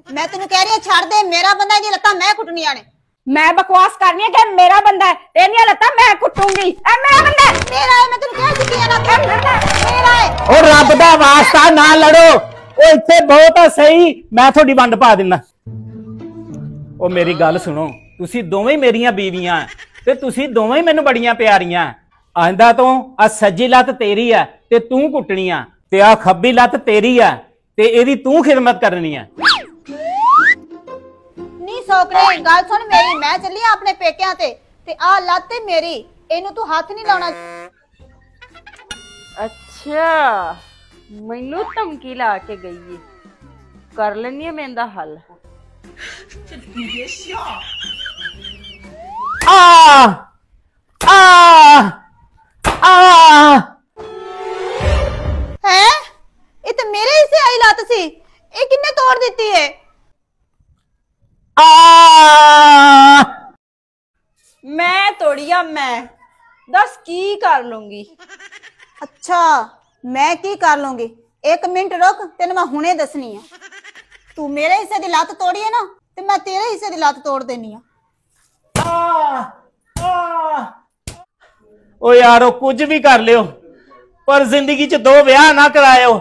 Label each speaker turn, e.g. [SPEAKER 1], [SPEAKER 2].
[SPEAKER 1] मैं तेन कह रही हूं छड़ दे, मेरा बंदा दी लत्तां मैं कुटनियां ने।
[SPEAKER 2] मैं बकवास करनी है कि मेरा बंदा है, तेनिया लत्तां मैं कुटूंगी। ए मेरा बंदा है,
[SPEAKER 1] मेरा है, मैं तेन कह चुकी हां ना, मेरा है।
[SPEAKER 3] ओ रब दा वास्ता ना लड़ो, ओ इत्थे बहुत सही, मैं थोड़ी वंड पा दिना। ओ मेरी गल सुनो, तुसी दोवें ही मेरियां बीवियां ते तुसी दोवें ही मैनू बड़ियां प्यारियां। आंदा तो आ सज्जी लत्त तेरी है ते तू कुटनी आ, ते आ खब्बी लत्त तेरी है ते एदी तू खिदमत करनी है।
[SPEAKER 1] नी सोकरे गल सुन मेरी, मैं चली अपने पेकियां ते आ लत्त मेरी, इनू तू हाथ नहीं लाना।
[SPEAKER 2] अच्छा मैनू धमकी ला के गई है, कर लेनी है मैं इंदा हल।
[SPEAKER 3] आ आ आ
[SPEAKER 1] है ये तो मेरे हिस्से आई लत्त सी, ये किन्ने तोड़ दी है?
[SPEAKER 3] आ
[SPEAKER 2] मैं तोड़िया, मैं दस की कर लूंगी।
[SPEAKER 1] अच्छा मैं की कर लूंगी, एक मिनट रुक, तेन मैं हुणे दसनी है। तू मेरे हिस्से दी लत्त तोड़ी है ना, ते मैं तेरे हिस्से दी लत्त तोड़ देनी है।
[SPEAKER 3] ओ यारो कुछ भी कर लियो, पर जिंदगी च दो ब्याह ना करायो।